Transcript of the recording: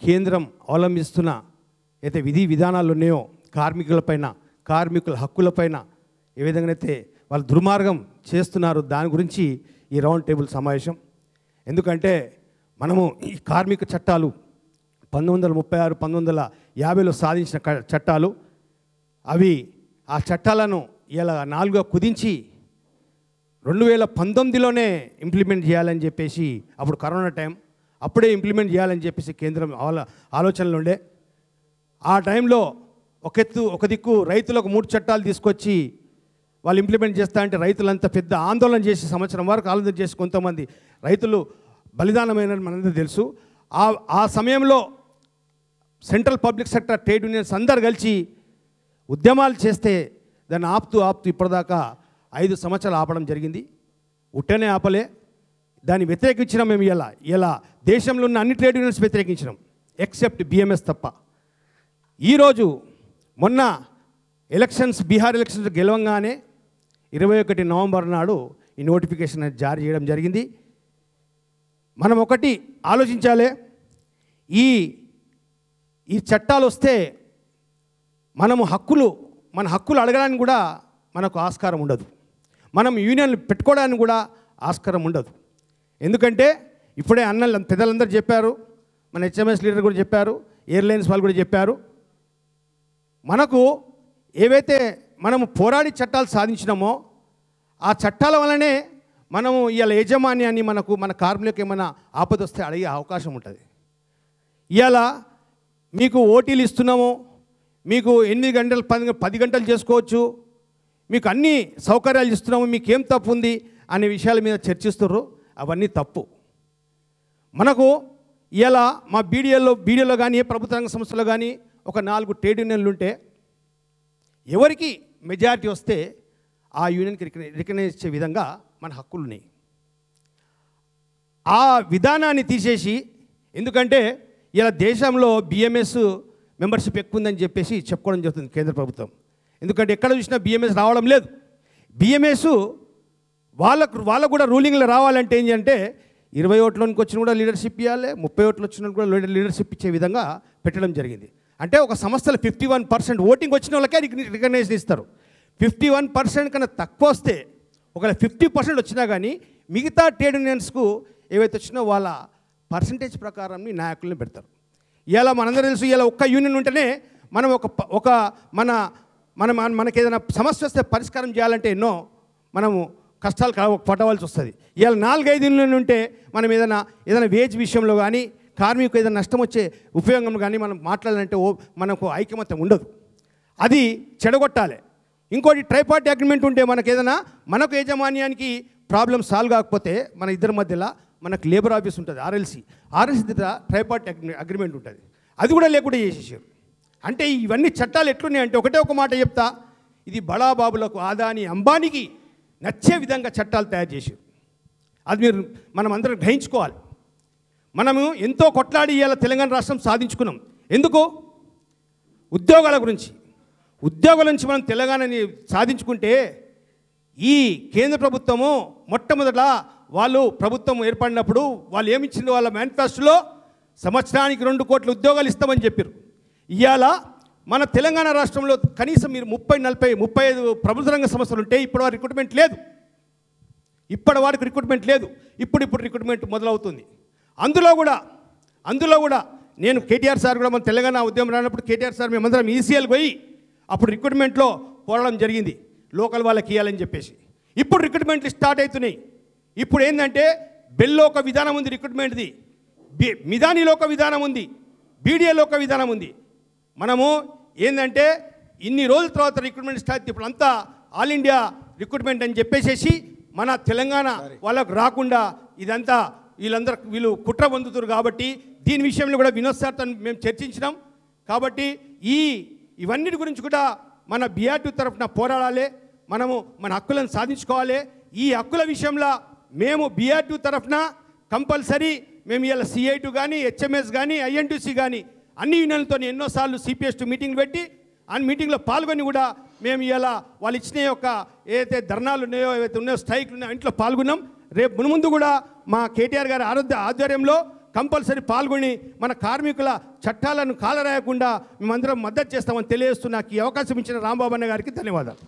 కేంద్రం అవలంబిస్తున్న అయితే విధి విధానాలు ఉన్నాయో కార్మికులపైన, కార్మికుల హక్కులపైన ఏ విధంగా అయితే వాళ్ళు దుర్మార్గం చేస్తున్నారు దాని గురించి ఈ రౌండ్ టేబుల్ సమావేశం. ఎందుకంటే మనము ఈ కార్మిక చట్టాలు 1936, 1950లో సాధించిన చట్టాలు, అవి ఆ చట్టాలను ఇలా 4గా కుదించి 2019లోనే ఇంప్లిమెంట్ చేయాలని చెప్పేసి, అప్పుడు కరోనా టైం, అప్పుడే ఇంప్లిమెంట్ చేయాలని చెప్పేసి కేంద్రం ఆలోచనలు ఉండే. ఆ టైంలో ఒక దిక్కు రైతులకు 3 చట్టాలు తీసుకొచ్చి వాళ్ళు ఇంప్లిమెంట్ చేస్తా అంటే రైతులంతా పెద్ద ఆందోళన చేసి సంవత్సరం వరకు ఆందోళన చేసి కొంతమంది రైతులు బలిదానమైన మనందరూ తెలుసు. ఆ సమయంలో central public sector trade unions అందరు కలిసి ఉద్యమాలు చేస్తే దాన్ని ఆపుతూ ఇప్పటిదాకా 5 సంవత్సరాలు ఆపడం జరిగింది. ఉట్టనే ఆపలే, దాన్ని వ్యతిరేకించినాం. మేము ఇలా దేశంలో ఉన్న అన్ని ట్రేడ్ యూనియన్స్ వ్యతిరేకించినాం ఎక్సెప్ట్ బిఎంఎస్ తప్ప. ఈరోజు మొన్న ఎలక్షన్స్, బీహార్ ఎలక్షన్స్ గెలవంగానే 21 నవంబర్ నాడు ఈ నోటిఫికేషన్ జారీ చేయడం జరిగింది. మనం ఒకటి ఆలోచించాలి, ఈ చట్టాలు వస్తే మన హక్కులు అడగడానికి కూడా మనకు ఆస్కారం ఉండదు, మనం యూనియన్లు పెట్టుకోవడానికి కూడా ఆస్కారం ఉండదు. ఎందుకంటే ఇప్పుడే పెద్దలందరూ చెప్పారు, మన హెచ్ఎంఎస్ లీడర్ కూడా చెప్పారు, ఎయిర్లైన్స్ వాళ్ళు కూడా చెప్పారు, మనకు ఏవైతే మనము పోరాడి చట్టాలు సాధించినామో ఆ చట్టాల వల్లనే మనము ఇవాళ యజమాన్యాన్ని మన కార్మికులకు ఏమైనా ఆపద వస్తే అడిగే అవకాశం ఉంటుంది. ఇవాళ మీకు ఓటీలు ఇస్తున్నాము, మీకు 8 గంటలు 10 గంటలు చేసుకోవచ్చు, మీకు అన్ని సౌకర్యాలు ఇస్తున్నాము, మీకేం తప్పు ఉంది అనే విషయాల మీద చర్చిస్తున్నారు. అవన్నీ తప్పు. మనకు ఇవాళ మా బీడీఏలో కానీ ఏ ప్రభుత్వ రంగ సంస్థలో కానీ ఒక 4 ట్రేడ్ యూనియన్లు ఉంటే ఎవరికి మెజారిటీ వస్తే ఆ యూనియన్కి రికగ్నైజ్ ఇచ్చే విధంగా మన హక్కులు ఉన్నాయి. ఆ విధానాన్ని తీసేసి, ఎందుకంటే ఇలా దేశంలో బిఎంఎస్ మెంబర్షిప్ ఎక్కువ ఉందని చెప్పేసి చెప్పుకోవడం జరుగుతుంది కేంద్ర ప్రభుత్వం. ఎందుకంటే ఎక్కడ చూసినా బిఎంఎస్ రావడం లేదు. బిఎంఎస్ వాళ్ళకు కూడా రూలింగ్లో రావాలంటే ఏంటంటే 20 ఓట్లోనికి వచ్చిన కూడా లీడర్షిప్ ఇవ్వాలి, 30 ఓట్లు వచ్చిన కూడా లీడర్షిప్ ఇచ్చే విధంగా పెట్టడం జరిగింది. అంటే ఒక సంస్థలో 51% ఓటింగ్ వచ్చిన వాళ్ళకే రికగ్నైజేషన్ ఇస్తారు. 51% కన్నా తక్కువ వస్తే, ఒకవేళ 50% వచ్చినా కానీ మిగతా ట్రేడ్ యూనియన్స్కు ఏవైతే వచ్చినా వాళ్ళ పర్సంటేజ్ ప్రకారం నాయకులను పెడతారు. ఇలా మనందరూ తెలుసు, ఇలా ఒక్క యూనియన్ ఉంటేనే మనం మనకి ఏదైనా సమస్య వస్తే పరిష్కారం చేయాలంటే ఎన్నో మనము కష్టాలు పడవలసి వస్తుంది. ఇలా 4-5 యూనియన్లు ఉంటే మనం ఏదైనా వేజ్ విషయంలో కానీ కార్మికులకు ఏదైనా నష్టం వచ్చే ఉపయోగం కానీ మనం మాట్లాడాలంటే మనకు ఐకమత్యం ఉండదు, అది చెడగొట్టాలి. ఇంకోటి ట్రైపార్టీ అగ్రిమెంట్ ఉంటే మనకు యజమాన్యానికి ప్రాబ్లం సాల్వ్ కాకపోతే మన ఇద్దరి మధ్యలో మనకు లేబర్ ఆఫీస్ ఉంటుంది, ఆర్ఎల్సీ దగ్గర ట్రైపార్టీ అగ్రిమెంట్ ఉంటుంది, అది కూడా లేకుండా చేసేసారు. అంటే ఇవన్నీ చట్టాలు ఎట్లున్నాయంటే ఒకటే ఒక మాట చెప్తా, ఇది బడాబాబులకు, ఆదాని, అంబానీకి నచ్చే విధంగా చట్టాలు తయారు చేశారు. అది మనం అందరం గ్రహించుకోవాలి. మనము ఎంతో కొట్లాడి ఇవాళ తెలంగాణ రాష్ట్రం సాధించుకున్నాం. ఎందుకు? ఉద్యోగాల గురించి మనం తెలంగాణని సాధించుకుంటే ఈ కేంద్ర ప్రభుత్వము మొట్టమొదట వాళ్ళు ప్రభుత్వం ఏర్పడినప్పుడు వాళ్ళు ఏమిచ్చింది, వాళ్ళ మేనిఫెస్టోలో సంవత్సరానికి 2 కోట్ల ఉద్యోగాలు ఇస్తామని చెప్పారు. ఇవాళ మన తెలంగాణ రాష్ట్రంలో కనీసం మీరు 30-35 ప్రభుత్వ రంగ సంస్థలు ఉంటే ఇప్పటివరకు రిక్రూట్మెంట్ లేదు. ఇప్పుడు రిక్రూట్మెంట్ మొదలవుతుంది. అందులో కూడా నేను కేటీఆర్ సార్ కూడా మన తెలంగాణ ఉద్యమం రానప్పుడు కేటీఆర్ సార్ మేమందరం ఈసీఎల్ పోయి అప్పుడు రిక్రూట్మెంట్లో పోరాడడం జరిగింది, లోకల్ వాళ్ళకి ఇవ్వాలని చెప్పేసి. ఇప్పుడు రిక్రూట్మెంట్లు స్టార్ట్ అవుతున్నాయి. ఇప్పుడు ఏంటంటే బెల్లో ఒక విధానం ఉంది రిక్రూట్మెంట్ది, మిదానీలో ఒక విధానం ఉంది, బీడీఏలో ఒక విధానం ఉంది. మనము ఏంటంటే ఇన్ని రోజుల తర్వాత రిక్రూట్మెంట్ స్టార్ట్, ఇప్పుడు అంతా ఆల్ ఇండియా రిక్రూట్మెంట్ అని చెప్పేసేసి మన తెలంగాణ వాళ్ళకు రాకుండా ఇదంతా వీళ్ళు కుట్ర పొందుతారు. కాబట్టి దీని విషయంలో కూడా వినోద్ సార్తో మేము చర్చించినాం. కాబట్టి ఇవన్నిటి గురించి కూడా మన BR2 తరఫున పోరాడాలి, మనము మన హక్కులను సాధించుకోవాలి. ఈ హక్కుల విషయంలో మేము BR2 తరఫున కంపల్సరీ మేము ఇలా CI2 కానీ HMS కానీ INTC కానీ అన్ని యూనియన్లతో ఎన్నోసార్లు CPS2 మీటింగ్లు పెట్టి మీటింగ్లో పాల్గొని కూడా మేము ఇలా వాళ్ళు ఇచ్చిన యొక్క ఏదైతే ధర్నాలు ఉన్నాయో, ఏవైతే ఉన్నాయో, స్ట్రైక్లు ఉన్నాయో ఇంట్లో పాల్గొన్నాం. రేపు ముందు కూడా మా కేటీఆర్ గారి ఆధ్వర్యంలో కంపల్సరీ పాల్గొని మన కార్మికుల చట్టాలను కాలరాయకుండా మేమందరం మద్దతు చేస్తామని తెలియజేస్తూ నాకు ఈ అవకాశం ఇచ్చిన రాంబాబు అన్న గారికి ధన్యవాదాలు.